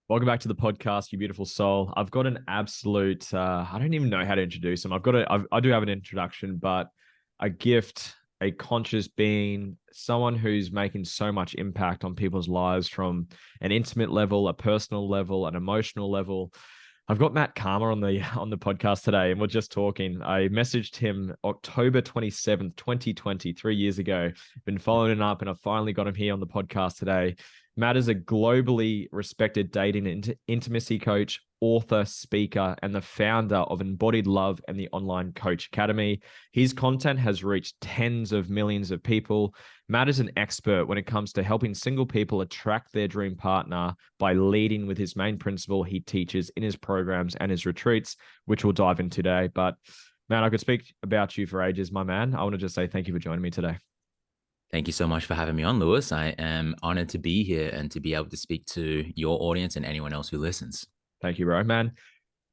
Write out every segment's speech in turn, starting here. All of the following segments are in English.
Welcome back to the podcast, you beautiful soul. I've got an absolute, I don't even know how to introduce him. I do have an introduction, but a gift, a conscious being, someone who's making so much impact on people's lives from an intimate level, a personal level, an emotional level. I've got Matt Cama on the podcast today, and we're just talking. I messaged him October 27th, 2020, 3 years ago. Been following it up, and I finally got him here on the podcast today. Matt is a globally respected dating and intimacy coach, author, speaker, and the founder of Embodied Love and the Online Coach Academy. His content has reached tens of millions of people. Matt is an expert when it comes to helping single people attract their dream partner by leading with his main principle he teaches in his programs and his retreats, which we'll dive into today. But man, I could speak about you for ages, my man. I want to just say thank you for joining me today. Thank you so much for having me on, Lewis. I am honored to be here and to be able to speak to your audience and anyone else who listens. Thank you, bro, man.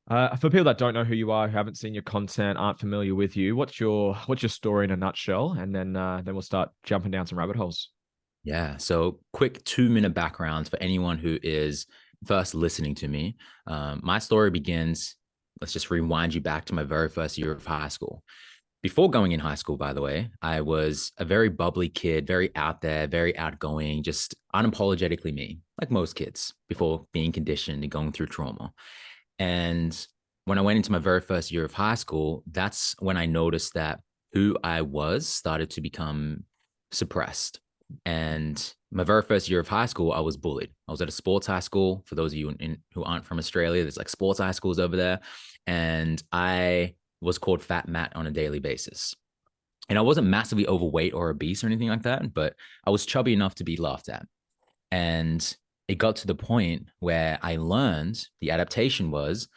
For people that don't know who you are, who haven't seen your content, aren't familiar with you, what's your story in a nutshell? And then we'll start jumping down some rabbit holes. Yeah. So, quick 2-minute background for anyone who is first listening to me. My story begins. Let's just rewind you back to my very first year of high school. Before going in high school, by the way, I was a very bubbly kid, very out there, very outgoing, just unapologetically me, like most kids before being conditioned and going through trauma. And when I went into my very first year of high school, that's when I noticed that who I was started to become suppressed. And my very first year of high school, I was bullied. I was at a sports high school. For those of you who aren't from Australia, there's like sports high schools over there. And I was called Fat Matt on a daily basis. And I wasn't massively overweight or obese or anything like that, but I was chubby enough to be laughed at. And it got to the point where I learned the adaptation was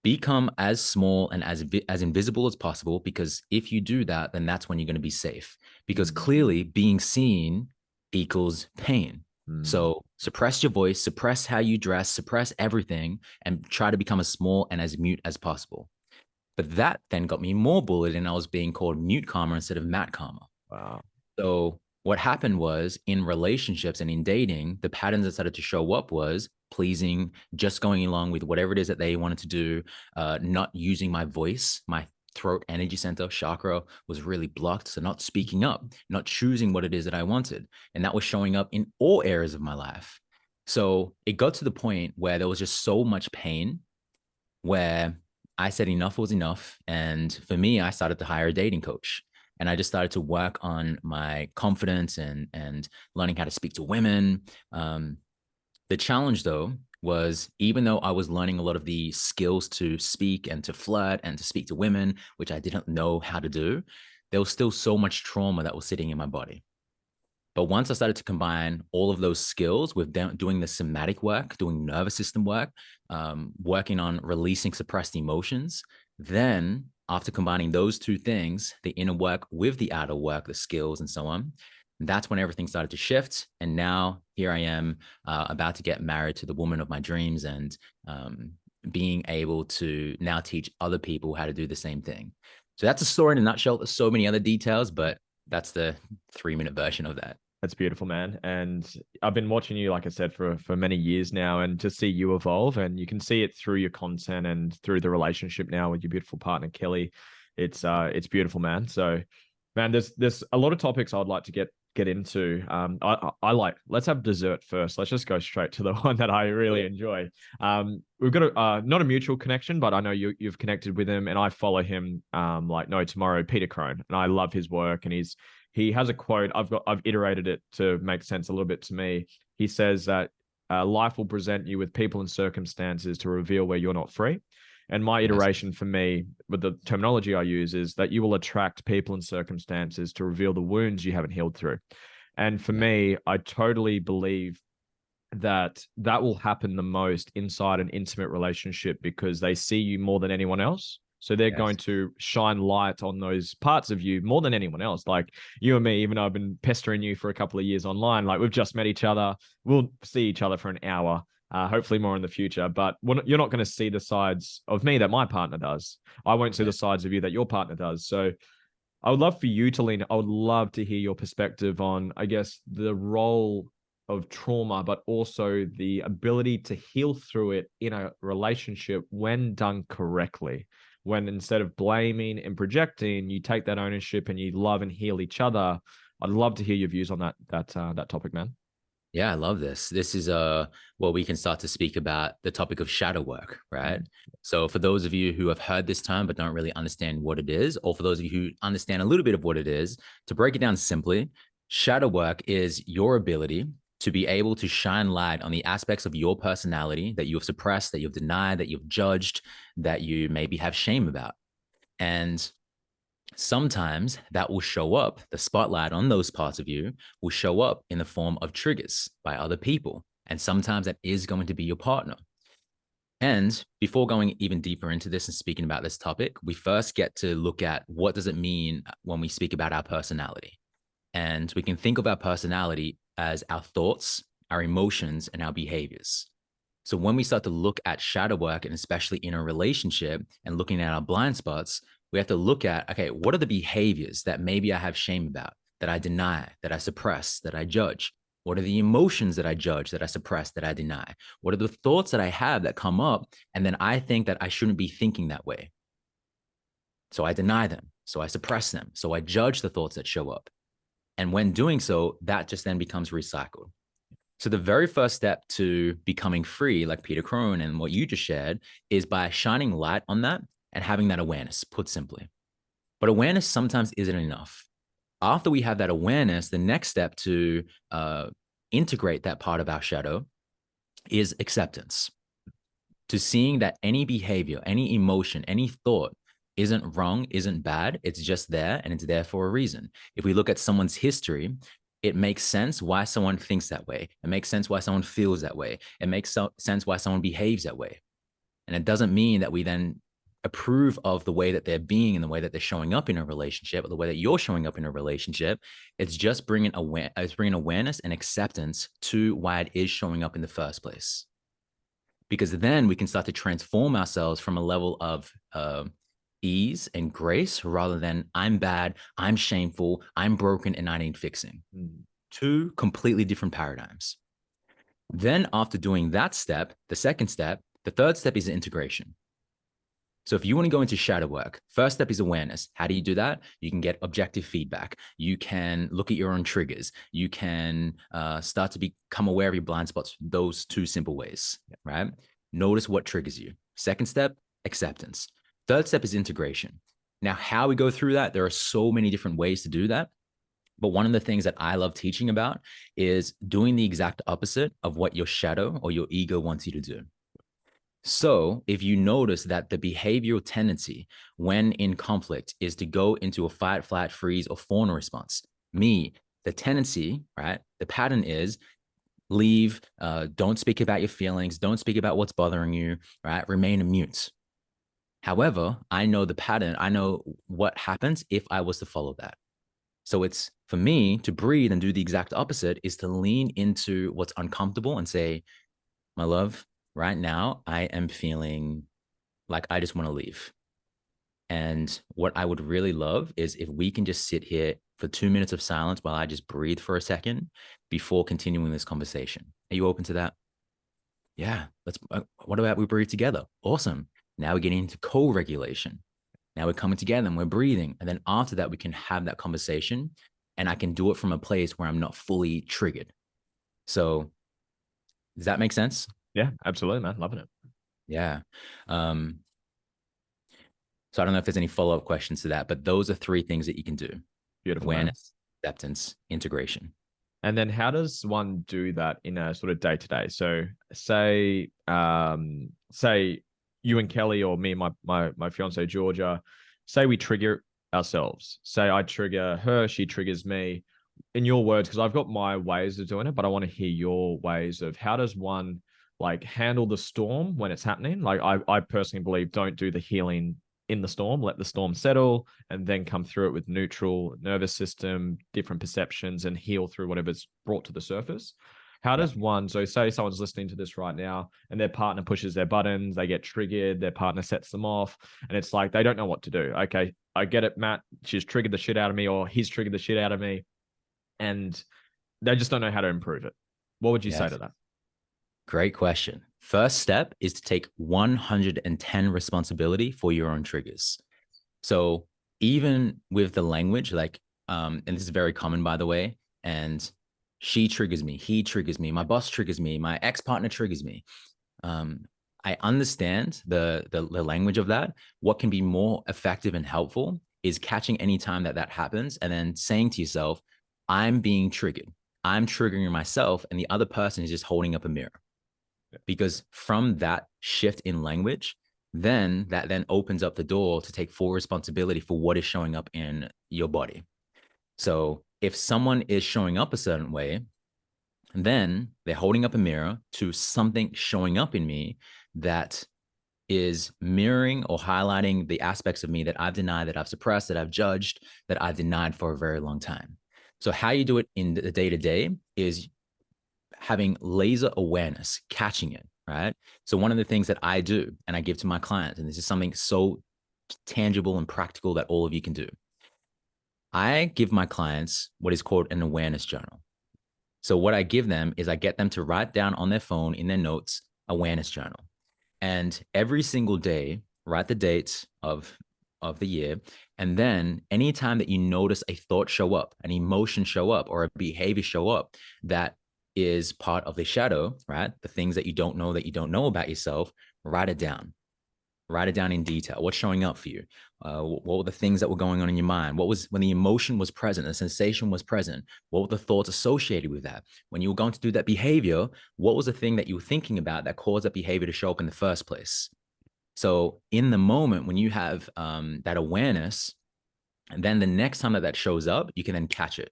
become as small and as invisible as possible, because if you do that, then that's when you're going to be safe, because clearly being seen equals pain. So suppress your voice, suppress how you dress, suppress everything, and try to become as small and as mute as possible. But that then got me more bullied, and I was being called Mute Cama instead of Matt Cama. Wow. So what happened was, in relationships and in dating, the patterns that started to show up was pleasing, just going along with whatever it is that they wanted to do, not using my voice. My throat energy center chakra was really blocked. So not speaking up, not choosing what it is that I wanted. And that was showing up in all areas of my life. So it got to the point where there was just so much pain where I said enough was enough. And for me, I started to hire a dating coach. And I just started to work on my confidence and learning how to speak to women. The challenge, though, was even though I was learning a lot of the skills to speak and to flirt and to speak to women, which I didn't know how to do, there was still so much trauma that was sitting in my body. But once I started to combine all of those skills with doing the somatic work, doing nervous system work, working on releasing suppressed emotions, then after combining those two things, the inner work with the outer work, the skills and so on, that's when everything started to shift. And now here I am about to get married to the woman of my dreams, and being able to now teach other people how to do the same thing. So that's a story in a nutshell. There's so many other details, but that's the 3-minute version of that. That's beautiful, man. And I've been watching you, like I said, for many years now, and to see you evolve, and you can see it through your content and through the relationship now with your beautiful partner, Kelly. It's beautiful, man. So, man, there's a lot of topics I'd like to get into. I like, let's have dessert first. Let's just go straight to the one that I really enjoy. We've got not a mutual connection, but I know you've connected with him, and I follow him like no tomorrow, Peter Crone, and I love his work, and he has a quote. I've iterated it to make sense a little bit to me. He says that life will present you with people and circumstances to reveal where you're not free. And my iteration for me, with the terminology I use, is that you will attract people and circumstances to reveal the wounds you haven't healed through. And for me, I totally believe that will happen the most inside an intimate relationship, because they see you more than anyone else. So they're going to shine light on those parts of you more than anyone else. Like you and me, even though I've been pestering you for a couple of years online, like we've just met each other. We'll see each other for an hour, hopefully more in the future. But you're not going to see the sides of me that my partner does. I won't see the sides of you that your partner does. So I would love for you to lean. I would love to hear your perspective on, I guess, the role of trauma, but also the ability to heal through it in a relationship when done correctly. When instead of blaming and projecting, you take that ownership and you love and heal each other. I'd love to hear your views on that topic, man. Yeah, I love this. This is well, we can start to speak about the topic of shadow work, right? Mm. So for those of you who have heard this term but don't really understand what it is, or for those of you who understand a little bit of what it is, to break it down simply, shadow work is your ability to be able to shine light on the aspects of your personality that you've suppressed, that you've denied, that you've judged, that you maybe have shame about. And sometimes that will show up, the spotlight on those parts of you will show up in the form of triggers by other people. And sometimes that is going to be your partner. And before going even deeper into this and speaking about this topic, we first get to look at what does it mean when we speak about our personality. And we can think of our personality as our thoughts, our emotions, and our behaviors. So when we start to look at shadow work, and especially in a relationship and looking at our blind spots, we have to look at, okay, what are the behaviors that maybe I have shame about, that I deny, that I suppress, that I judge? What are the emotions that I judge, that I suppress, that I deny? What are the thoughts that I have that come up? And then I think that I shouldn't be thinking that way. So I deny them. So I suppress them. So I judge the thoughts that show up. And when doing so, that just then becomes recycled. So the very first step to becoming free, like Peter Crone and what you just shared, is by shining light on that and having that awareness, put simply. But awareness sometimes isn't enough. After we have that awareness, the next step to integrate that part of our shadow is acceptance. To seeing that any behavior, any emotion, any thought isn't wrong, isn't bad. It's just there and it's there for a reason. If we look at someone's history, it makes sense why someone thinks that way. It makes sense why someone feels that way. It makes sense why someone behaves that way. And it doesn't mean that we then approve of the way that they're being and the way that they're showing up in a relationship or the way that you're showing up in a relationship. It's just bringing awareness and acceptance to why it is showing up in the first place. Because then we can start to transform ourselves from a level of ease and grace rather than I'm bad, I'm shameful, I'm broken, and I need fixing. Mm. Two completely different paradigms. Then, after doing that step, the second step, the third step is integration. So if you want to go into shadow work, first step is awareness. How do you do that? You can get objective feedback. You can look at your own triggers. You can start to become aware of your blind spots. Those two simple ways, right? Notice what triggers you. Second step, acceptance. Third step is integration. Now, how we go through that, there are so many different ways to do that. But one of the things that I love teaching about is doing the exact opposite of what your shadow or your ego wants you to do. So, if you notice that the behavioral tendency when in conflict is to go into a fight, flight, freeze, or fawn response, the tendency, right? The pattern is leave, don't speak about your feelings, don't speak about what's bothering you, right? Remain mute. However, I know the pattern, I know what happens if I was to follow that. So it's for me to breathe and do the exact opposite is to lean into what's uncomfortable and say, my love, right now I am feeling like I just want to leave. And what I would really love is if we can just sit here for 2 minutes of silence while I just breathe for a second before continuing this conversation. Are you open to that? Yeah. What about we breathe together? Awesome. Now we're getting into co-regulation. Now we're coming together and we're breathing. And then after that, we can have that conversation and I can do it from a place where I'm not fully triggered. So does that make sense? Yeah, absolutely, man. Loving it. Yeah. So I don't know if there's any follow-up questions to that, but those are three things that you can do. Beautiful, man. Awareness, acceptance, integration. And then how does one do that in a sort of day to day? So say you and Kelly or me, my fiance Georgia, say we trigger ourselves. Say I trigger her, she triggers me. In your words, because I've got my ways of doing it, but I want to hear your ways of how does one like handle the storm when it's happening? Like I personally believe don't do the healing in the storm, let the storm settle and then come through it with neutral nervous system, different perceptions and heal through whatever's brought to the surface. How does one, so say someone's listening to this right now and their partner pushes their buttons, they get triggered, their partner sets them off, and it's like they don't know what to do. Okay, I get it, Matt. She's triggered the shit out of me, or he's triggered the shit out of me, and they just don't know how to improve it. What would you say to Yes. that? Great question. First step is to take 110 responsibility for your own triggers. So even with the language, like, and this is very common, by the way, and she triggers me, he triggers me, my boss triggers me, my ex-partner triggers me. Um, I understand the language of that. What can be more effective and helpful is catching any time that that happens and then saying to yourself, I'm being triggered. I'm triggering myself, and the other person is just holding up a mirror. Because from that shift in language, then that then opens up the door to take full responsibility for what is showing up in your body. So if someone is showing up a certain way, then they're holding up a mirror to something showing up in me that is mirroring or highlighting the aspects of me that I've denied, that I've suppressed, that I've judged, that I've denied for a very long time. So how you do it in the day to day is having laser awareness, catching it, right? So one of the things that I do and I give to my clients, and this is something so tangible and practical that all of you can do. I give my clients what is called an awareness journal. So what I give them is I get them to write down on their phone in their notes, awareness journal. And every single day, write the dates of the year. And then anytime that you notice a thought show up, an emotion show up, or a behavior show up that is part of the shadow, right? The things that you don't know about yourself, write it down. Write it down in detail. What's showing up for you? What were the things that were going on in your mind? What was when the emotion was present, the sensation was present? What were the thoughts associated with that? When you were going to do that behavior, what was the thing that you were thinking about that caused that behavior to show up in the first place? So, in the moment when you have that awareness, and then the next time that that shows up, you can then catch it,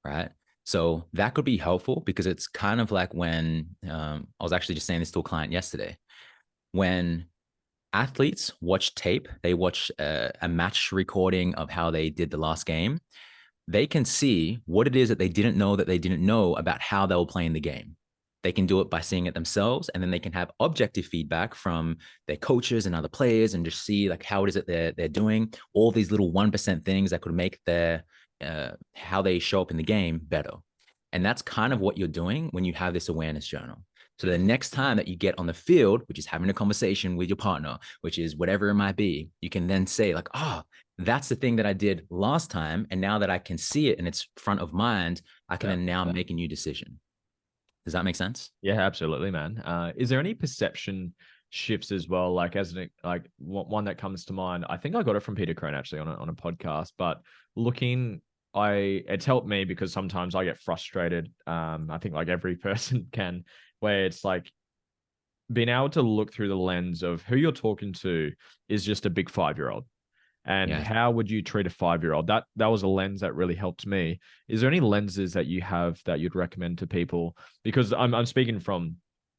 right? So that could be helpful because it's kind of like when I was actually just saying this to a client yesterday. When athletes watch tape, they watch a match recording of how they did the last game, they can see what it is that they didn't know about how they were playing the game. They can do it by seeing it themselves, and then they can have objective feedback from their coaches and other players, and just see like how it is that they're doing all these little 1% things that could make their how they show up in the game better. And that's kind of what you're doing when you have this awareness journal. So the next time that you get on the field, which is having a conversation with your partner, which is whatever it might be, you can then say like, oh, that's the thing that I did last time. And now that I can see it and it's front of mind, I can Yeah. then now make a new decision. Does that make sense? Yeah, absolutely, man. Is there any perception shifts as well? Like as an like one that comes to mind, I think I got it from Peter Crone actually on a podcast. But looking, it's helped me because sometimes I get frustrated. I think like every person can, where it's like being able to look through the lens of who you're talking to is just a big 5-year-old. And Yeah. how would you treat a 5-year-old? That was a lens that really helped me. Is there any lenses that you have that you'd recommend to people? Because I'm speaking from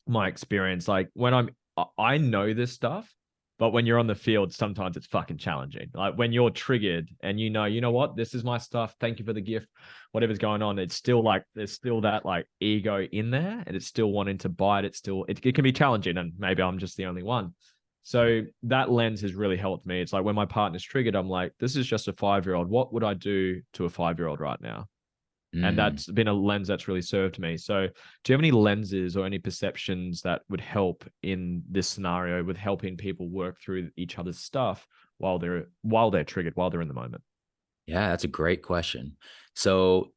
my experience. Like when I know this stuff, but when you're on the field, sometimes it's fucking challenging. Like when you're triggered and you know what, this is my stuff. Thank you for the gift. Whatever's going on, it's still like there's still that like ego in there, and it's still wanting to bite. It can be challenging, and maybe I'm just the only one. So that lens has really helped me. It's like when my partner's triggered, I'm like, this is just a 5-year-old. What would I do to a 5-year-old right now? And Mm. that's been a lens that's really served me. So do you have any lenses or any perceptions that would help in this scenario with helping people work through each other's stuff while they're triggered, while they're in the moment? Yeah, that's a great question. So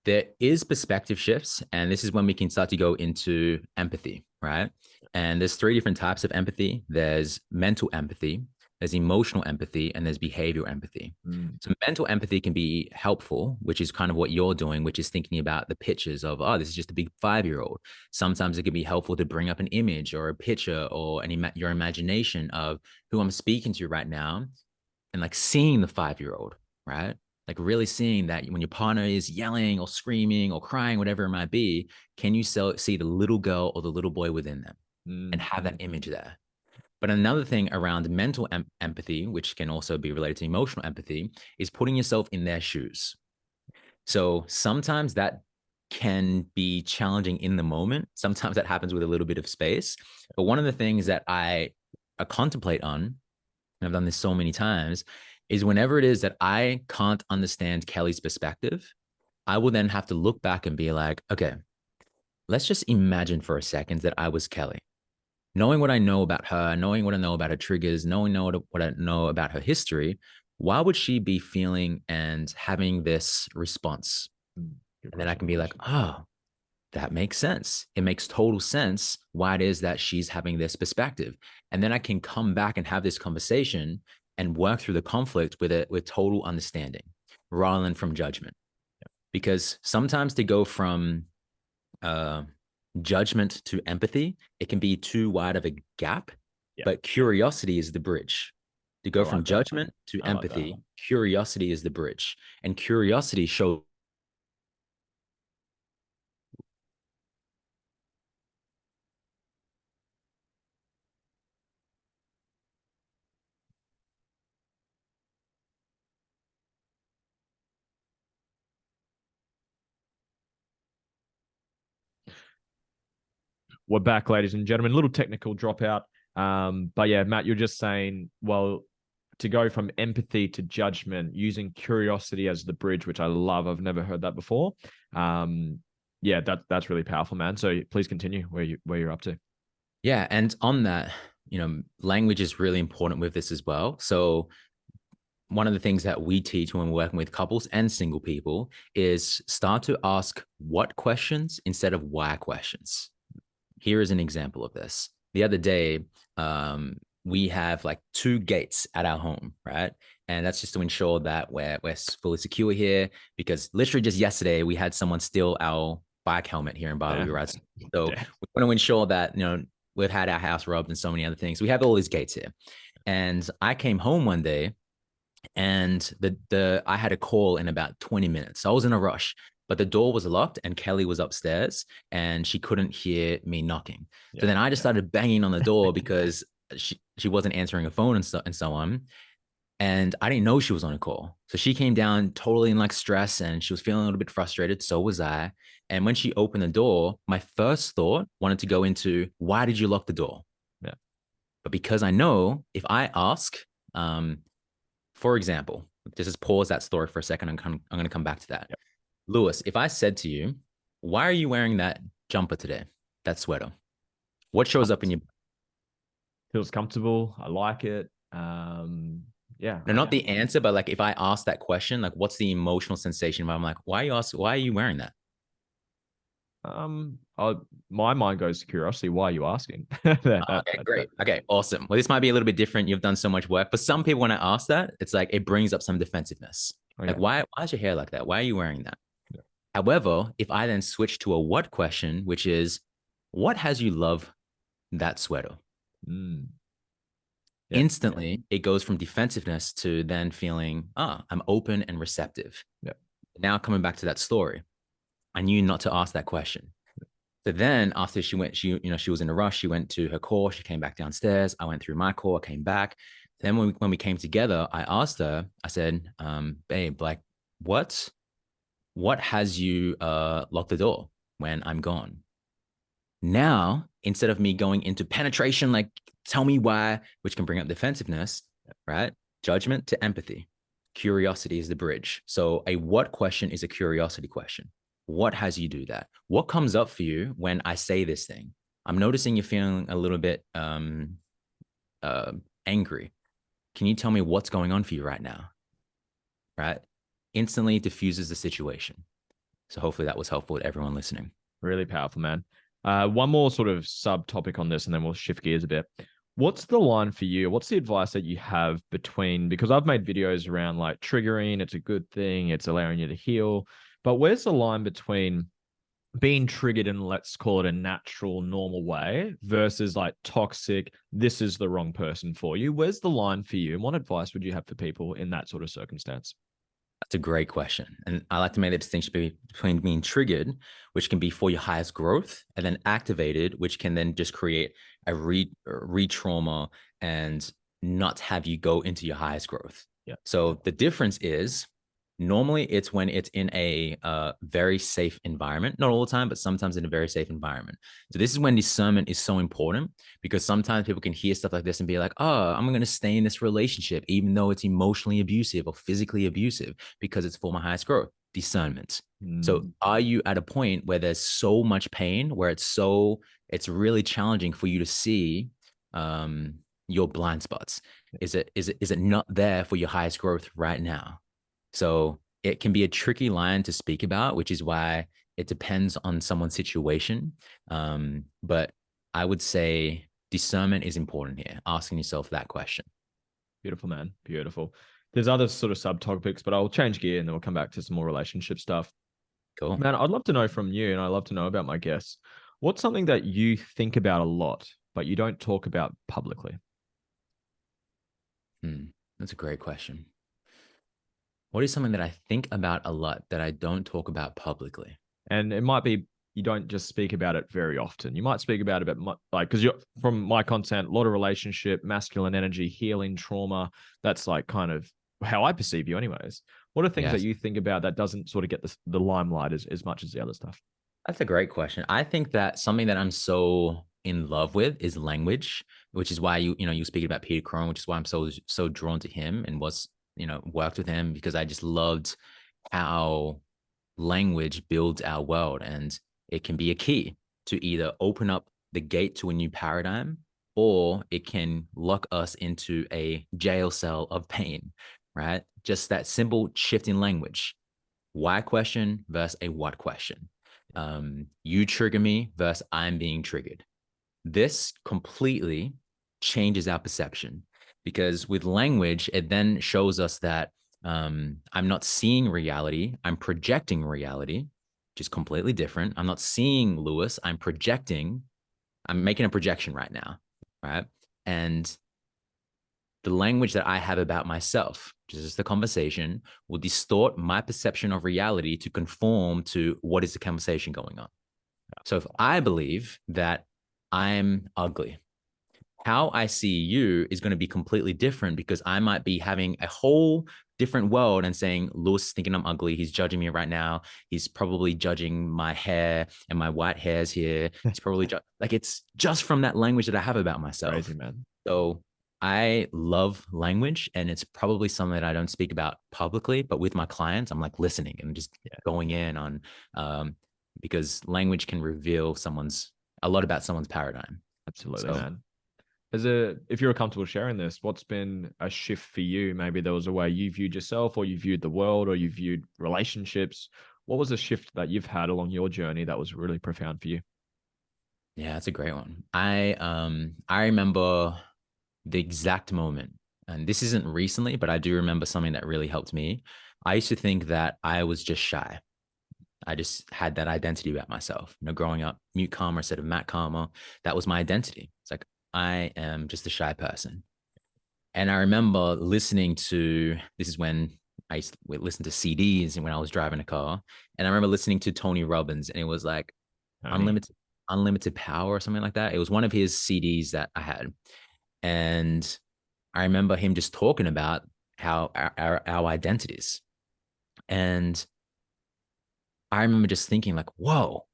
there is perspective shifts, and this is when we can start to go into empathy, right? And there's three different types of empathy. There's mental empathy, there's emotional empathy, and there's behavioral empathy. Mm. So mental empathy can be helpful, which is kind of what you're doing, which is thinking about the pictures of, oh, this is just a big 5-year-old. Sometimes it can be helpful to bring up an image or a picture or your imagination of who I'm speaking to right now, and like seeing the 5-year-old, right? Like really seeing that when your partner is yelling or screaming or crying, whatever it might be, can you see the little girl or the little boy within them and Mm. have that image there? But another thing around mental empathy, which can also be related to emotional empathy, is putting yourself in their shoes. So sometimes that can be challenging in the moment. Sometimes that happens with a little bit of space. But one of the things that I contemplate on, and I've done this so many times, is whenever it is that I can't understand Kelly's perspective, I will then have to look back and be like, okay, let's just imagine for a second that I was Kelly. Knowing what I know about her, knowing what I know about her triggers, knowing what I know about her history, why would she be feeling and having this response? Good And then I can be like, question. oh, that makes sense. It makes total sense why it is that she's having this perspective. And then I can come back and have this conversation and work through the conflict with it with total understanding rather than from judgment. Because sometimes to go from uh, judgment to empathy, it can be too wide of a gap, Yeah, but curiosity is the bridge. To I go from like that. judgment to I like that. empathy, curiosity is the bridge. And curiosity shows. We're back, ladies and gentlemen. Little technical dropout. But yeah, Matt, you're just saying, well, to go from empathy to judgment using curiosity as the bridge, which I love. I've never heard that before. Yeah, that's really powerful, man. So please continue where you're up to. Yeah. And on that, language is really important with this as well. So one of the things that we teach when we're working with couples and single people is start to ask what questions instead of why questions. Here is an example of this. The other day, we have like two gates at our home, right? And that's just to ensure that we're fully secure here. Because literally just yesterday, we had someone steal our bike helmet here in Bali, Damn. right? So Damn. we want to ensure that we've had our house robbed and so many other things. We have all these gates here. And I came home one day and the I had a call in about 20 minutes. So I was in a rush, but the door was locked and Kelly was upstairs and she couldn't hear me knocking. Yeah. So then I just started banging on the door because she wasn't answering a phone and so on. And I didn't know she was on a call. So she came down totally in like stress and she was feeling a little bit frustrated. So was I. And when she opened the door, my first thought wanted to go into why did you lock the door? Yeah. But because I know if I ask, for example, just pause that story for a second. I'm going to come back to that. Yep. Lewis, if I said to you, why are you wearing that jumper today? That sweater. What shows up in your. Feels comfortable. I like it. Yeah. No, not the answer, but like if I ask that question, like what's the emotional sensation? Where I'm like, why are you wearing that? My mind goes to curiosity. Why are you asking? Okay, great. Okay, awesome. Well, this might be a little bit different. You've done so much work. For some people, when I ask that, it's like it brings up some defensiveness. Okay. Like, why is your hair like that? Why are you wearing that? Yeah. However, if I then switch to a what question, which is, what has you love that sweater? Mm. Yeah. Instantly, it goes from defensiveness to then feeling, I'm open and receptive. Yeah. Now, coming back to that story, I knew not to ask that question. So then after she was in a rush. She went to her core. She came back downstairs. I went through my core, came back. Then when we came together, I asked her, I said, babe, like what has you locked the door when I'm gone? Now, instead of me going into penetration, like tell me why, which can bring up defensiveness, right? Judgment to empathy. Curiosity is the bridge. So a what question is a curiosity question. What has you do that? What comes up for you when I say this thing? I'm noticing you're feeling a little bit angry. Can you tell me what's going on for you right now? Right? Instantly diffuses the situation. So hopefully that was helpful to everyone listening. Really powerful, man. One more sort of subtopic on this, and then we'll shift gears a bit. What's the line for you? What's the advice that you have between, because I've made videos around like triggering, it's a good thing, it's allowing you to heal. But where's the line between being triggered in, let's call it a natural, normal way versus like toxic, this is the wrong person for you? Where's the line for you? And what advice would you have for people in that sort of circumstance? That's a great question. And I like to make the distinction between being triggered, which can be for your highest growth, and then activated, which can then just create a re-trauma and not have you go into your highest growth. Yeah. So the difference is normally it's when it's in a very safe environment, not all the time, but sometimes in a very safe environment. So this is when discernment is so important, because sometimes people can hear stuff like this and be like, oh, I'm going to stay in this relationship, even though it's emotionally abusive or physically abusive, because it's for my highest growth. discernment. So Mm. are you at a point where there's so much pain where it's really challenging for you to see your blind spots? Is it not there for your highest growth right now? So it can be a tricky line to speak about, which is why it depends on someone's situation. But I would say discernment is important here, asking yourself that question. Beautiful, man. Beautiful. There's other sort of subtopics, but I'll change gear and then we'll come back to some more relationship stuff. Cool. Man, I'd love to know from you, and I love to know about my guests. What's something that you think about a lot, but you don't talk about publicly? That's a great question. What is something that I think about a lot that I don't talk about publicly? And it might be you don't just speak about it very often. You might speak about it, like, because you're from my content, a lot of relationship, masculine energy, healing, trauma. That's like kind of how I perceive you, anyways. What are things that Yes. you think about that doesn't sort of get the limelight as much as the other stuff? That's a great question. I think that something that I'm so in love with is language, which is why you speak about Peter Crone, which is why I'm so drawn to him and worked with him because I just loved how language builds our world, and it can be a key to either open up the gate to a new paradigm, or it can lock us into a jail cell of pain, right? Just that simple shift in language. Why question versus a what question. You trigger me versus I'm being triggered. This completely changes our perception because with language, it then shows us that I'm not seeing reality, I'm projecting reality, which is completely different. I'm not seeing Lewis, I'm making a projection right now, right? And the language that I have about myself, which is the conversation, will distort my perception of reality to conform to what is the conversation going on. So if I believe that I'm ugly, how I see you is going to be completely different because I might be having a whole different world and saying, Lewis is thinking I'm ugly. He's judging me right now. He's probably judging my hair and my white hairs here. He's probably like it's just from that language that I have about Crazy, myself. man. So I love language, and it's probably something that I don't speak about publicly, but with my clients, I'm like listening and just Yeah, going in on um, because language can reveal a lot about someone's paradigm. absolutely, So man. If you're comfortable sharing this, what's been a shift for you? Maybe there was a way you viewed yourself, or you viewed the world, or you viewed relationships. What was a shift that you've had along your journey that was really profound for you? yeah, that's a great one. I remember the exact moment, and this isn't recently, but I do remember something that really helped me. I used to think that I was just shy. I just had that identity about myself. Growing up, mute Cama instead of Matt Cama, that was my identity. It's like I am just a shy person. And I remember listening to this is when I used to listen to CDs and when I was driving a car. And I remember listening to Tony Robbins, and it was like Tony. unlimited power or something like that. It was one of his CDs that I had. And I remember him just talking about how our identities. And I remember just thinking, like, whoa,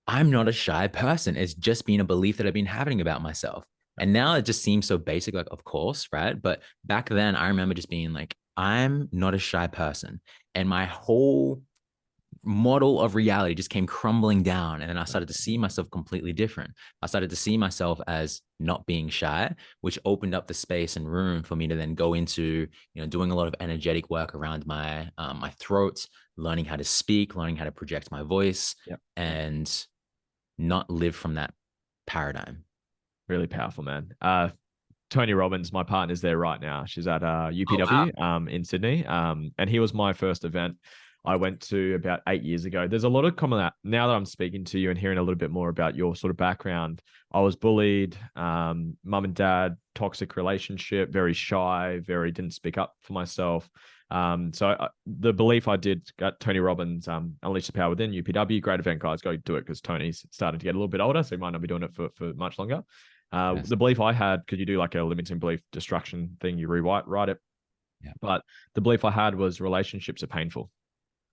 I'm not a shy person. It's just been a belief that I've been having about myself. And now it just seems so basic, like, of course, right? But back then, I remember just being like, I'm not a shy person. And my whole model of reality just came crumbling down. And then I started to see myself completely different. I started to see myself as not being shy, which opened up the space and room for me to then go into, doing a lot of energetic work around my throat, learning how to speak, learning how to project my voice, Yep. and not live from that paradigm. Really powerful, man. Tony Robbins, my partner's there right now. She's at Oh, wow. UPW in Sydney. And he was my first event I went to about 8 years ago. There's a lot of common that now that I'm speaking to you and hearing a little bit more about your sort of background. I was bullied, mum and dad, toxic relationship, very shy, very didn't speak up for myself. The belief I did at Tony Robbins, Unleash the Power Within, UPW, great event, guys. Go do it because Tony's starting to get a little bit older, so he might not be doing it for much longer. Yes. The belief I had, because you do like a limiting belief destruction thing, you write it. Yeah. But the belief I had was relationships are painful.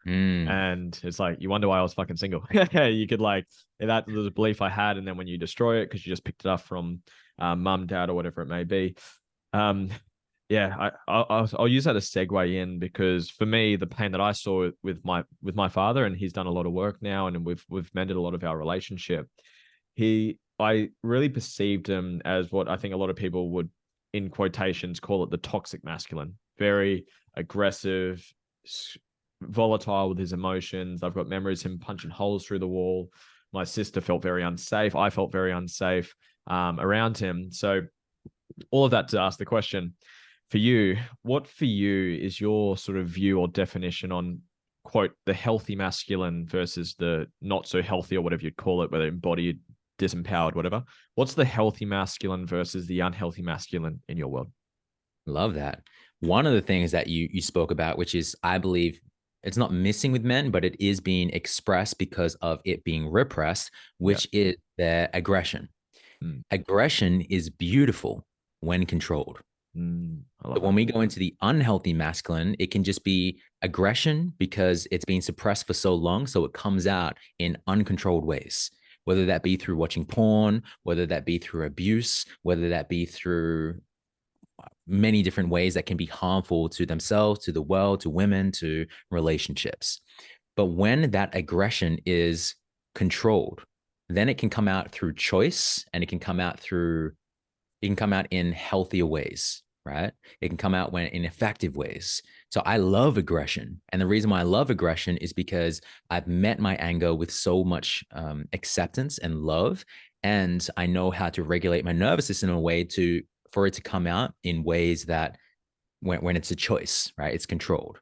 Mm, And it's like, you wonder why I was fucking single. You could like, that was a belief I had. And then when you destroy it, because you just picked it up from mum, dad, or whatever it may be, um, Yeah, I'll use that as segue in, because for me, the pain that I saw with my father, and he's done a lot of work now, and we've mended a lot of our relationship. I really perceived him as what I think a lot of people would, in quotations, call it the toxic masculine. Very aggressive, volatile with his emotions. I've got memories of him punching holes through the wall. My sister felt very unsafe. I felt very unsafe around him. So all of that to ask the question, for you, what for you is your sort of view or definition on, quote, the healthy masculine versus the not so healthy, or whatever you'd call it, whether embodied, disempowered, whatever. What's the healthy masculine versus the unhealthy masculine in your world? Love that. One of the things that you spoke about, which is, I believe, it's not missing with men, but it is being expressed because of it being repressed, Yeah. which is their aggression. Mm, Aggression is beautiful when controlled. I love But that. when we go into the unhealthy masculine, it can just be aggression because it's been suppressed for so long. So it comes out in uncontrolled ways, whether that be through watching porn, whether that be through abuse, whether that be through many different ways that can be harmful to themselves, to the world, to women, to relationships. But when that aggression is controlled, then it can come out through choice, and it can come out in healthier ways, right? It can come out when in effective ways. So I love aggression. And the reason why I love aggression is because I've met my anger with so much acceptance and love. And I know how to regulate my nervous system in a way for it to come out in ways that when it's a choice, right? It's controlled,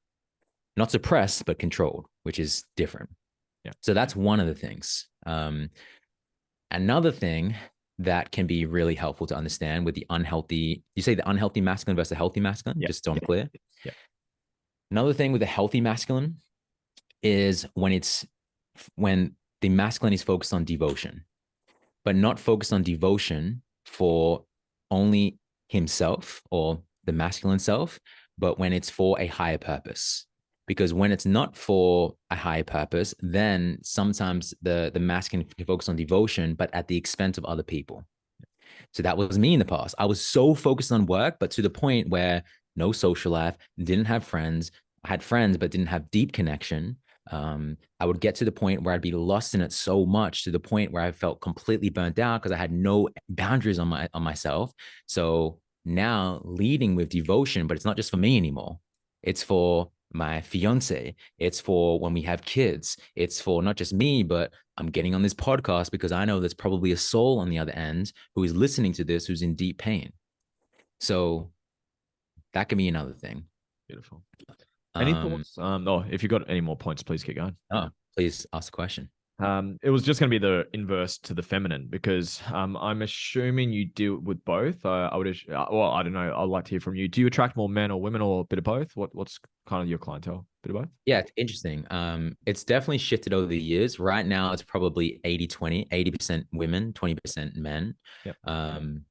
not suppressed, but controlled, which is different. Yeah. So that's one of the things. Another thing that can be really helpful to understand with the unhealthy, you say the unhealthy masculine versus the healthy masculine, Yeah. just so I'm Yeah. clear. Yeah. Another thing with the healthy masculine is when the masculine is focused on devotion, but not focused on devotion for only himself or the masculine self, but when it's for a higher purpose. Because when it's not for a higher purpose, then sometimes the masculine can focus on devotion, but at the expense of other people. So that was me in the past. I was so focused on work, but to the point where no social life, didn't have friends. I had friends, but didn't have deep connection. I would get to the point where I'd be lost in it so much, to the point where I felt completely burnt out because I had no boundaries on myself. So now leading with devotion, but it's not just for me anymore. It's for my fiance. It's for when we have kids. It's for not just me, but I'm getting on this podcast because I know there's probably a soul on the other end who is listening to this, who's in deep pain. So that can be another thing. Beautiful. Any Um, thoughts? Oh, if you've got any more points, please keep going. oh, please ask a question. It was just going to be the inverse to the feminine, because I'm assuming you deal with both. I would, well, I don't know. I'd like to hear from you. Do you attract more men or women, or a bit of both? What's kind of your clientele? Bit of both? Yeah, it's interesting. It's definitely shifted over the years. Right now, it's probably 80-20, 80% women, 20% men. Yep. Um,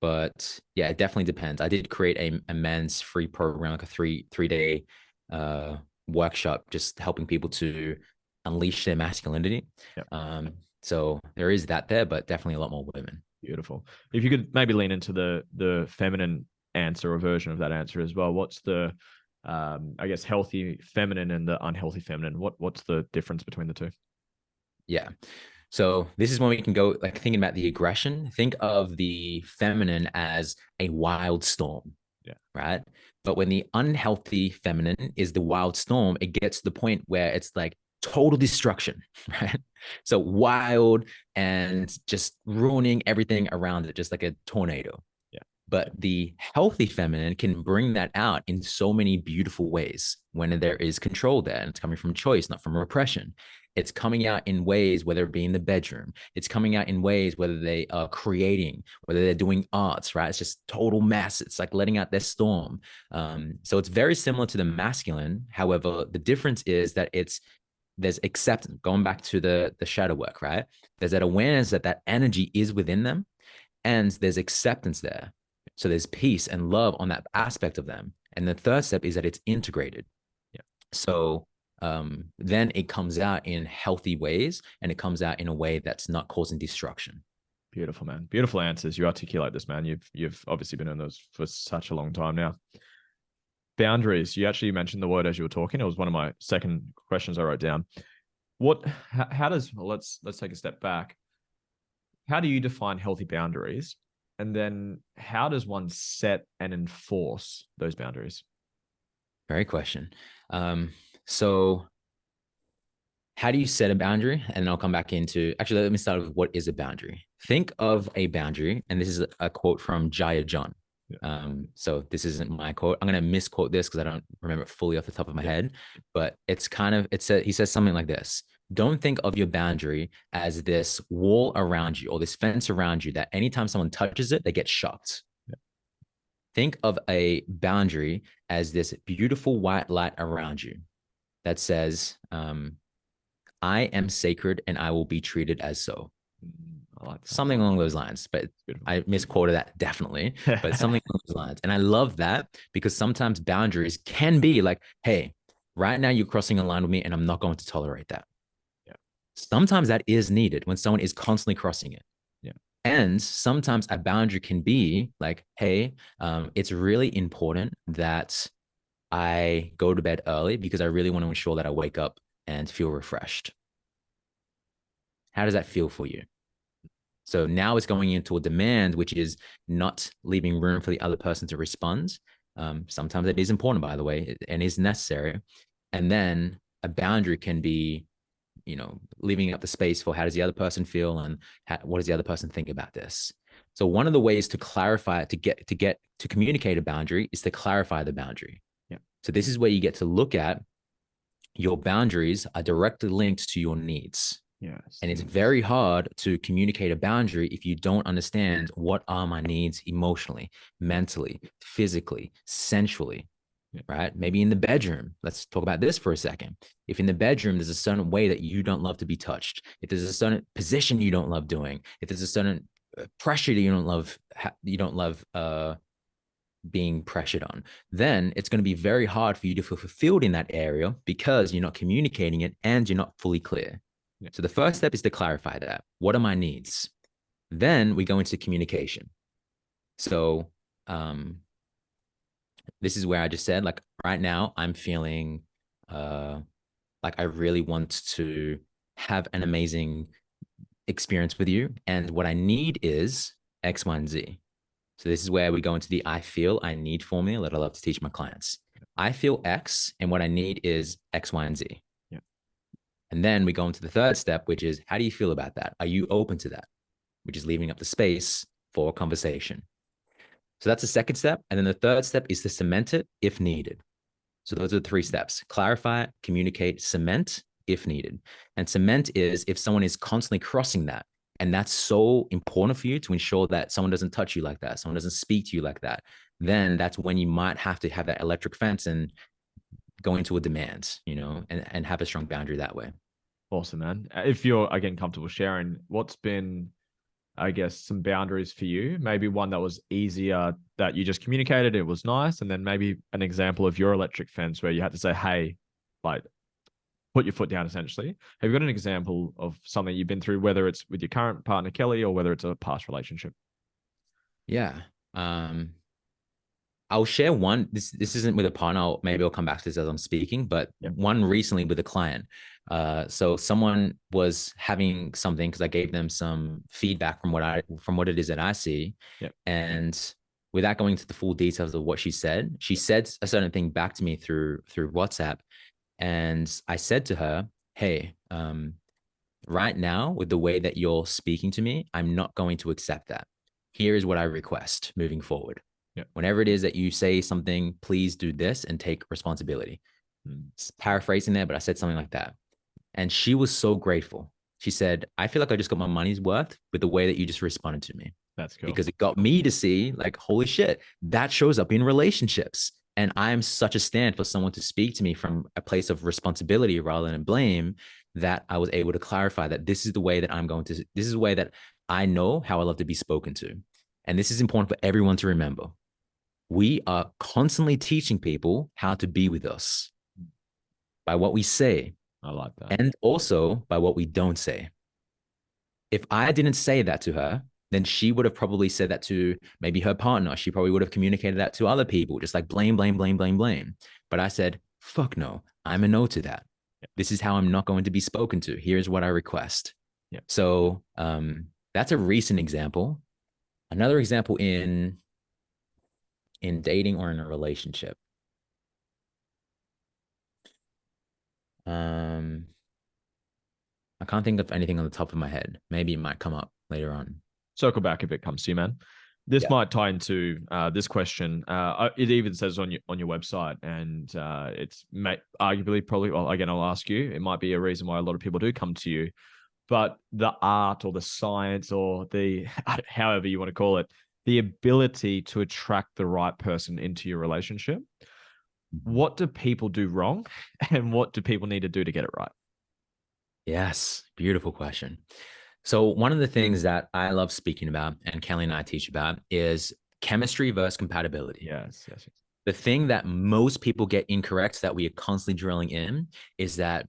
but yeah, it definitely depends. I did create a men's free program, like a three day workshop, just helping people to unleash their masculinity. Yep. So there is that there, but definitely a lot more women. Beautiful. If you could maybe lean into the feminine answer, or version of that answer as well. What's the I guess healthy feminine and the unhealthy feminine? What's the difference between the two? Yeah. So this is when we can go like thinking about the aggression. Think of the feminine as a wild storm. Yeah. Right. But when the unhealthy feminine is the wild storm, it gets to the point where it's like total destruction. Right. So wild and just ruining everything around it, just like a tornado. Yeah. But the healthy feminine can bring that out in so many beautiful ways when there is control there. And it's coming from choice, not from repression. It's coming out in ways, whether it be in the bedroom, it's coming out in ways, whether they are creating, whether they're doing arts, right? It's just total mess. It's like letting out their storm. So it's very similar to the masculine. However, the difference is that there's acceptance, going back to the shadow work, right? There's that awareness that that energy is within them, and there's acceptance there. So there's peace and love on that aspect of them. And the third step is that it's integrated. Yeah. So then it comes out in healthy ways, and it comes out in a way that's not causing destruction. Beautiful, man. Beautiful answers. You articulate this, man. You've obviously been in those for such a long time now. Boundaries. You actually mentioned the word as you were talking. It was one of my second questions I wrote down. How does, well, let's take a step back. How do you define healthy boundaries? And then how does one set and enforce those boundaries? Great question. So how do you set a boundary? And I'll come back into, actually, let me start with what is a boundary. Think of a boundary, and this is a quote from Jaya John. Yeah. So this isn't my quote. I'm going to misquote this because I don't remember it fully off the top of my head, but it's kind of, he says something like this. Don't think of your boundary as this wall around you or this fence around you that anytime someone touches it, they get shocked. Yeah. Think of a boundary as this beautiful white light around you that says, I am sacred and I will be treated as so. I like that. Something along those lines, but I misquoted that definitely, but something along those lines. And I love that because sometimes boundaries can be like, hey, right now you're crossing a line with me and I'm not going to tolerate that. Yeah. Sometimes that is needed when someone is constantly crossing it. Yeah. And sometimes a boundary can be like, hey, it's really important that I go to bed early because I really want to ensure that I wake up and feel refreshed. How does that feel for you? So now it's going into a demand, which is not leaving room for the other person to respond. Sometimes it is important, by the way, and is necessary. And then a boundary can be, leaving up the space for how does the other person feel and what does the other person think about this. So one of the ways to clarify, to communicate a boundary is to clarify the boundary. Yeah. So this is where you get to look at your boundaries are directly linked to your needs. Yes. And it's very hard to communicate a boundary if you don't understand what are my needs emotionally, mentally, physically, sensually, right? Maybe in the bedroom. Let's talk about this for a second. If in the bedroom, there's a certain way that you don't love to be touched, if there's a certain position you don't love doing, if there's a certain pressure that you don't love being pressured on, then it's going to be very hard for you to feel fulfilled in that area because you're not communicating it and you're not fully clear. Yeah. So the first step is to clarify that. What are my needs? Then we go into communication. So this is where I just said, like, right now I'm feeling like I really want to have an amazing experience with you. And what I need is X, Y, and Z. So this is where we go into the I feel, I need formula that I love to teach my clients. I feel X, and what I need is X, Y, and Z. Yeah. And then we go into the third step, which is how do you feel about that? Are you open to that? Which is leaving up the space for a conversation. So that's the second step. And then the third step is to cement it if needed. So those are the 3 steps: clarify, communicate, cement if needed. And cement is if someone is constantly crossing that. And that's so important for you to ensure that someone doesn't touch you like that, someone doesn't speak to you like that. Then that's when you might have to have that electric fence and go into a demand, and have a strong boundary that way. Awesome, man. If you're, again, comfortable sharing, what's been, I guess, some boundaries for you? Maybe one that was easier that you just communicated, it was nice. And then maybe an example of your electric fence where you had to say, hey, like, put your foot down, essentially. Have you got an example of something you've been through, whether it's with your current partner, Kelly, or whether it's a past relationship? Yeah. I'll share one. This isn't with a partner. Maybe I'll come back to this as I'm speaking, but one recently with a client. So someone was having something because I gave them some feedback from what it is that I see. And without going into the full details of what she said a certain thing back to me through WhatsApp. And I said to her, hey, right now, with the way that you're speaking to me, I'm not going to accept that. Here is what I request moving forward. Whenever it is that you say something, please do this and take responsibility. Paraphrasing there, but I said something like that. And she was so grateful. She said, I feel like I just got my money's worth with the way that you just responded to me. That's cool. Because it got me to see, like, holy shit, that shows up in relationships. And I am such a stand for someone to speak to me from a place of responsibility rather than blame, that I was able to clarify that this is the way that this is the way that I know how I love to be spoken to. And this is important for everyone to remember. We are constantly teaching people how to be with us by what we say. I like that. And also by what we don't say. If I didn't say that to her, then she would have probably said that to maybe her partner. She probably would have communicated that to other people, just like blame, blame, blame, blame, blame. But I said, fuck no, I'm a no to that. Yeah. This is how I'm not going to be spoken to. Here's what I request. Yeah. So that's a recent example. Another example in dating or in a relationship. I can't think of anything on the top of my head. Maybe it might come up later on. Circle back if it comes to you, man. This Yeah. might tie into this question. It even says on your website, and it's arguably probably. Well, again, I'll ask you. It might be a reason why a lot of people do come to you, but the art or the science or the however you want to call it, the ability to attract the right person into your relationship. What do people do wrong, and what do people need to do to get it right? Yes, beautiful question. So one of the things that I love speaking about, and Kelly and I teach about, is chemistry versus compatibility. Yes, yes, yes. The thing that most people get incorrect that we are constantly drilling in is that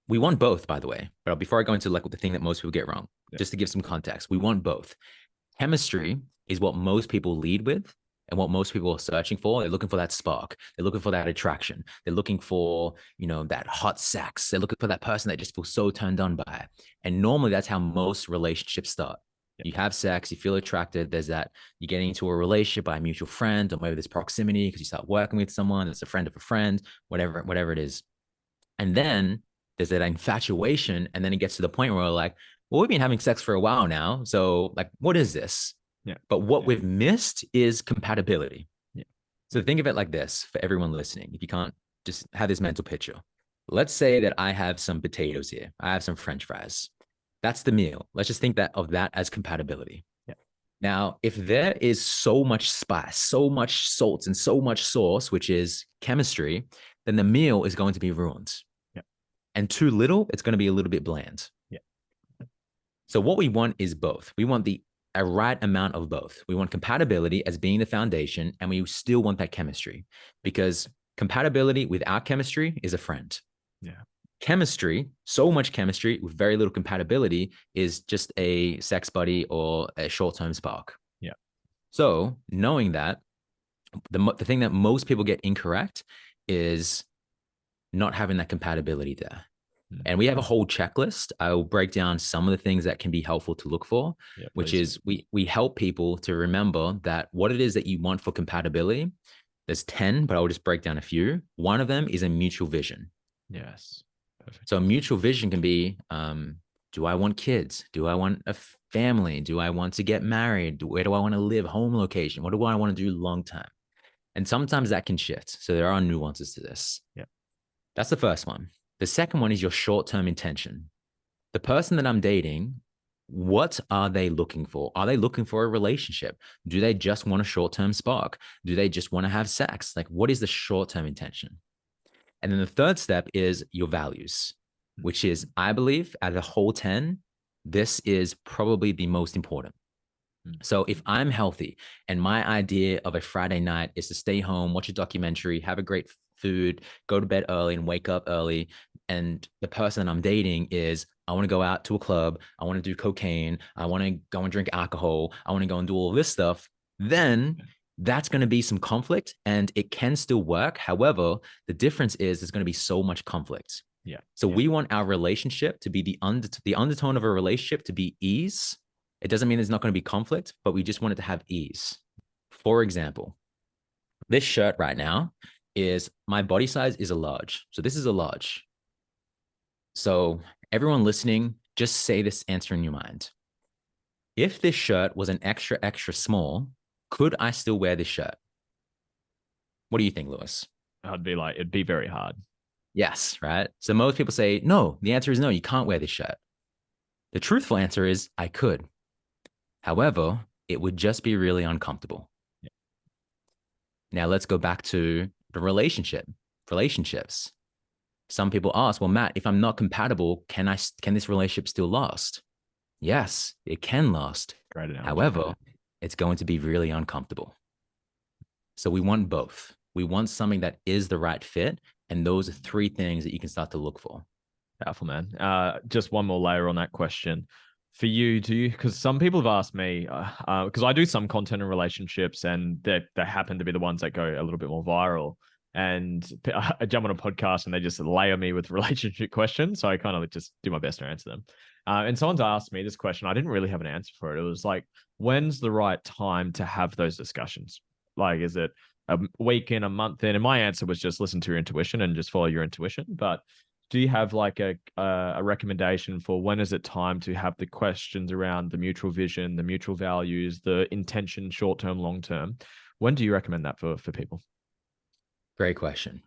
we want both, by the way. But before I go into like the thing that most people get wrong, just to give some context, we want both. Chemistry is what most people lead with and what most people are searching for. They're looking for that spark. They're looking for that attraction. They're looking for, that hot sex. They're looking for that person that just feels so turned on by. And normally that's how most relationships start. You have sex, you feel attracted. There's that you're getting into a relationship by a mutual friend, or maybe there's proximity because you start working with someone. It's a friend of a friend, whatever it is. And then there's that infatuation. And then it gets to the point where we're like, well, we've been having sex for a while now. So like, what is this? Yeah. But what we've missed is compatibility. Yeah. So think of it like this for everyone listening. If you can't, just have this mental picture. Let's say that I have some potatoes here. I have some French fries. That's the meal. Let's just think of that as compatibility. Yeah. Now, if there is so much spice, so much salt, and so much sauce, which is chemistry, then the meal is going to be ruined. Yeah. And too little, it's going to be a little bit bland. Yeah. So what we want is both. We want a right amount of both. We want compatibility as being the foundation, and we still want that chemistry, because compatibility without chemistry is a friend. Yeah. Chemistry, so much chemistry with very little compatibility, is just a sex buddy or a short-term spark. Yeah. So knowing that, the thing that most people get incorrect is not having that compatibility there. And we have a whole checklist. I'll break down some of the things that can be helpful to look for, which is we help people to remember that what it is that you want for compatibility. There's 10, but I'll just break down a few. One of them is a mutual vision. Yes. Perfect. So mutual vision can be, do I want kids? Do I want a family? Do I want to get married? Where do I want to live? Home location? What do I want to do long term? And sometimes that can shift. So there are nuances to this. Yeah. That's the first one. The second one is your short-term intention. The person that I'm dating, what are they looking for? Are they looking for a relationship? Do they just want a short-term spark? Do they just want to have sex? Like, what is the short-term intention? And then the third step is your values, which is, I believe, out of the whole 10, this is probably the most important. So if I'm healthy and my idea of a Friday night is to stay home, watch a documentary, have a great food, go to bed early and wake up early, and the person I'm dating is, I want to go out to a club, I want to do cocaine, I want to go and drink alcohol, I want to go and do all this stuff, then that's going to be some conflict, and it can still work. However, the difference is there's going to be so much conflict. Yeah. So we want our relationship to be the undertone of a relationship to be ease. It doesn't mean there's not going to be conflict, but we just want it to have ease. For example, this shirt right now is, my body size is a large. So this is a large. So everyone listening, just say this answer in your mind. If this shirt was an extra, extra small, could I still wear this shirt? What do you think, Lewis? I'd be like, it'd be very hard. Yes, right? So most people say, no, the answer is no, you can't wear this shirt. The truthful answer is, I could. However, it would just be really uncomfortable. Yeah. Now let's go back to the relationships. Some people ask, well, Matt, if I'm not compatible, can this relationship still last? Yes, it can last. Great analogy. However, it's going to be really uncomfortable. So we want both. We want something that is the right fit. And those are 3 things that you can start to look for. Powerful, man. Just one more layer on that question. For you, do you? Because some people have asked me, because I do some content in relationships, and they happen to be the ones that go a little bit more viral. And I jump on a podcast and they just layer me with relationship questions, so I kind of just do my best to answer them. And someone's asked me this question. I didn't really have an answer for it. It was like, when's the right time to have those discussions? Like, is it a week in, a month in? And my answer was just listen to your intuition and just follow your intuition. But do you have like a recommendation for when is it time to have the questions around the mutual vision, the mutual values, the intention, short term, long term? When do you recommend that for people? Great question.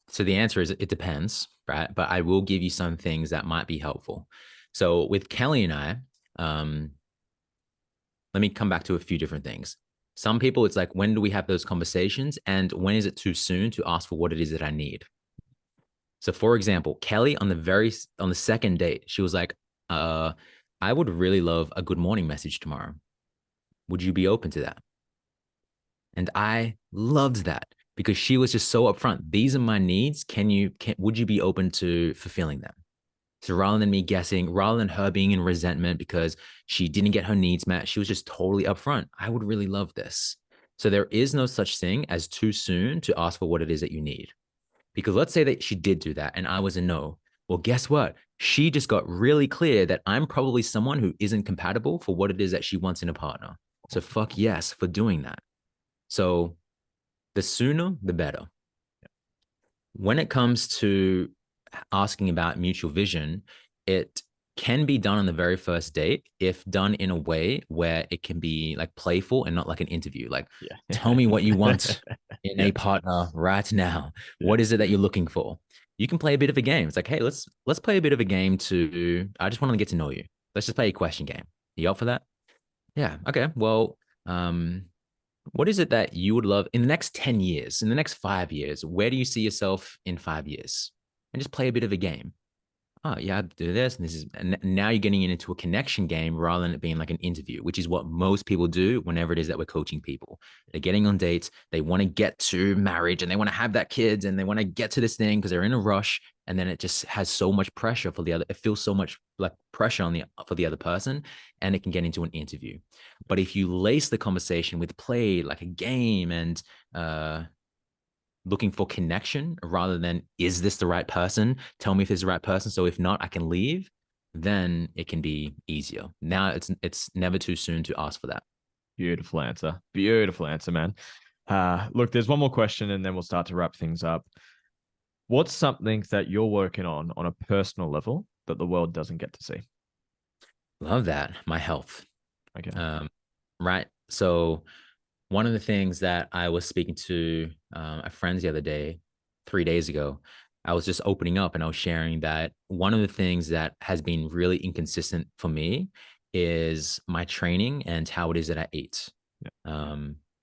So the answer is it depends, right? But I will give you some things that might be helpful. So with Kelly and I, um, let me come back to a few different things. Some people, it's like, when do we have those conversations? And when is it too soon to ask for what it is that I need? So for example, Kelly on the second date, she was like, I would really love a good morning message tomorrow. Would you be open to that? And I loved that because she was just so upfront. These are my needs. Would you be open to fulfilling them? So rather than me guessing, rather than her being in resentment because she didn't get her needs met, she was just totally upfront. I would really love this. So there is no such thing as too soon to ask for what it is that you need. Because let's say that she did do that and I was a no. Well, guess what? She just got really clear that I'm probably someone who isn't compatible for what it is that she wants in a partner. So fuck yes for doing that. So the sooner, the better. When it comes to asking about mutual vision, it can be done on the very first date if done in a way where it can be like playful and not like an interview. Like, Yeah. tell me what you want in Yeah. a partner right now. Yeah. What is it that you're looking for? You can play a bit of a game. It's like, hey, let's play a bit of a game to. I just want to get to know you. Let's just play a question game. You up for that? Yeah. Okay. Well, what is it that you would love in the next 10 years, in the next 5 years? Where do you see yourself in 5 years? And just play a bit of a game. Oh, yeah, I do this. And this is, and now you're getting into a connection game rather than it being like an interview, which is what most people do whenever it is that we're coaching people. They're getting on dates. They want to get to marriage and they want to have that kids and they want to get to this thing because they're in a rush. And then it just has so much pressure for the other. It feels so much like pressure for the other person, and it can get into an interview. But if you lace the conversation with play, like a game, and looking for connection rather than, is this the right person? Tell me if it's the right person. So if not, I can leave. Then it can be easier. Now it's never too soon to ask for that. Beautiful answer. Beautiful answer, man. Look, there's one more question and then we'll start to wrap things up. What's something that you're working on a personal level that the world doesn't get to see? Love that. My health. Okay. Right. So one of the things that I was speaking to a friends the other day, 3 days ago, I was just opening up and I was sharing that one of the things that has been really inconsistent for me is my training and how it is that I eat.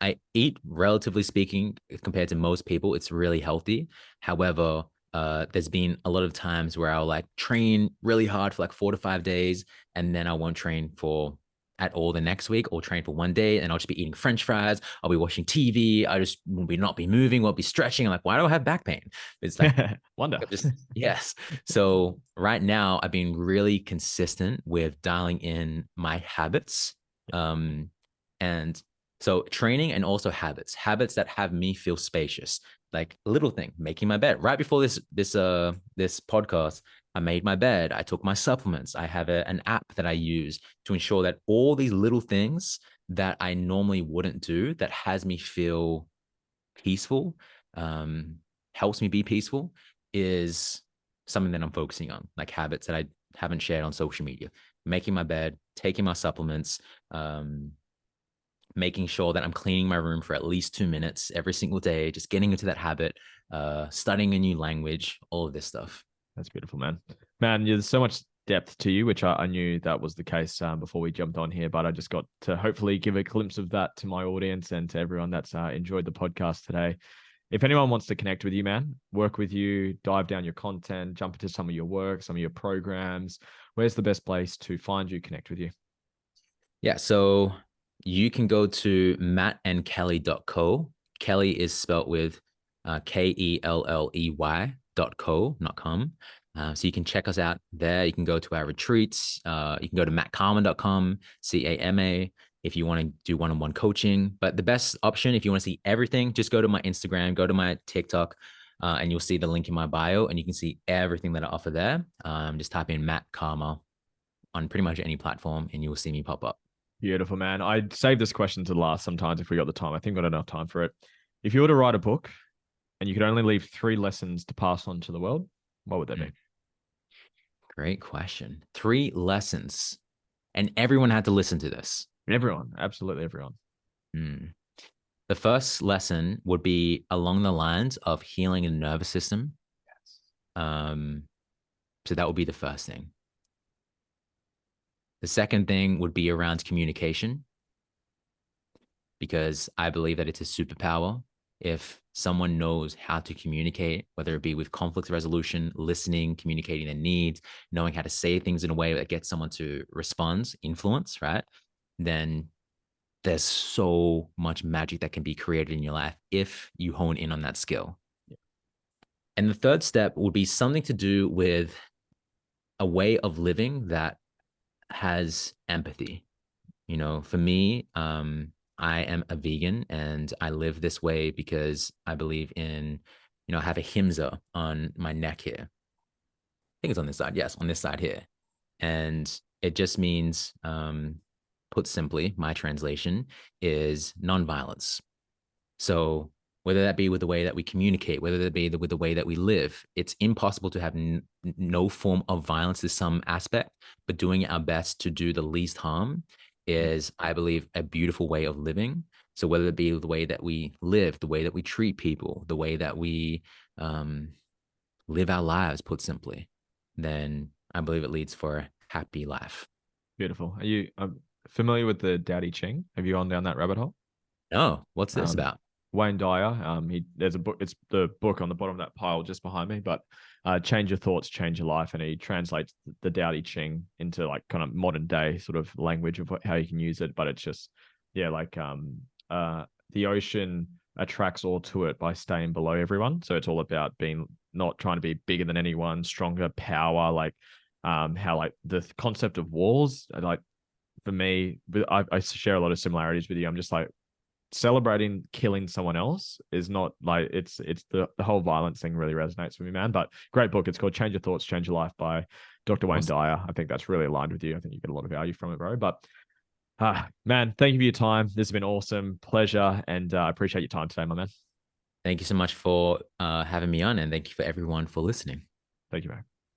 I eat, relatively speaking, compared to most people, it's really healthy. However, there's been a lot of times where I'll like train really hard for like 4 to 5 days, and then I won't train for at all the next week, or train for one day, and I'll just be eating French fries. I'll be watching TV. I just will be not be moving, won't be stretching. I'm like, why do I have back pain? It's like Wonder. just yes. So right now, I've been really consistent with dialing in my habits, and so training and also habits that have me feel spacious. Like a little thing, making my bed. Right before this podcast, I made my bed. I took my supplements. I have an app that I use to ensure that all these little things that I normally wouldn't do that has me feel peaceful, helps me be peaceful, is something that I'm focusing on, like habits that I haven't shared on social media. Making my bed, taking my supplements, making sure that I'm cleaning my room for at least 2 minutes every single day, just getting into that habit, studying a new language, all of this stuff. That's beautiful, man. Man, there's so much depth to you, which I knew that was the case before we jumped on here, but I just got to hopefully give a glimpse of that to my audience and to everyone that's enjoyed the podcast today. If anyone wants to connect with you, man, work with you, dive down your content, jump into some of your work, some of your programs, where's the best place to find you, connect with you? Yeah, so you can go to mattandkelly.co. Kelly is spelt with Kelley.co, not com. So you can check us out there. You can go to our retreats. You can go to mattcama.com, CAMA, if you want to do one-on-one coaching. But the best option, if you want to see everything, just go to my Instagram, go to my TikTok, and you'll see the link in my bio, and you can see everything that I offer there. Just type in Matt Cama on pretty much any platform, and you will see me pop up. Beautiful, man. I'd save this question to the last sometimes if we got the time. I think we got enough time for it. If you were to write a book and you could only leave 3 lessons to pass on to the world, what would they be? Great question. 3 lessons. And everyone had to listen to this. Everyone, absolutely everyone. The first lesson would be along the lines of healing the nervous system. Yes. So that would be the first thing. The second thing would be around communication, because I believe that it's a superpower. If someone knows how to communicate, whether it be with conflict resolution, listening, communicating their needs, knowing how to say things in a way that gets someone to respond, influence, right? Then there's so much magic that can be created in your life if you hone in on that skill. Yeah. And the third step would be something to do with a way of living that has empathy. For me, I am a vegan and I live this way because I believe in, I have a himsa on my neck here. I think it's on this side. Yes, on this side here. And it just means, put simply, my translation is nonviolence. So whether that be with the way that we communicate, whether that be with the way that we live, it's impossible to have no form of violence to some aspect, but doing our best to do the least harm is, I believe, a beautiful way of living. So whether it be the way that we live, the way that we treat people, the way that we live our lives, put simply, then I believe it leads for a happy life. Beautiful. Are you familiar with the Tao Te Ching? Have you gone down that rabbit hole? No, what's this about? Wayne Dyer. There's a book. It's the book on the bottom of that pile just behind me. But change your thoughts, change your life, and he translates the Tao Te Ching into like kind of modern day sort of language of how you can use it. But it's just like the ocean attracts all to it by staying below everyone. So it's all about being not trying to be bigger than anyone, stronger, power. Like how like the concept of wars. Like for me, I share a lot of similarities with you. I'm just like, celebrating killing someone else is not like it's the whole violence thing really resonates with me, man. But great book. It's called Change Your Thoughts, Change Your Life by Dr. Wayne Dyer. I think that's really aligned with you. I think you get a lot of value from it, bro. But man, thank you for your time. This has been awesome. Pleasure. And I appreciate your time today, my man. Thank you so much for having me on, and thank you for everyone for listening. Thank you, man.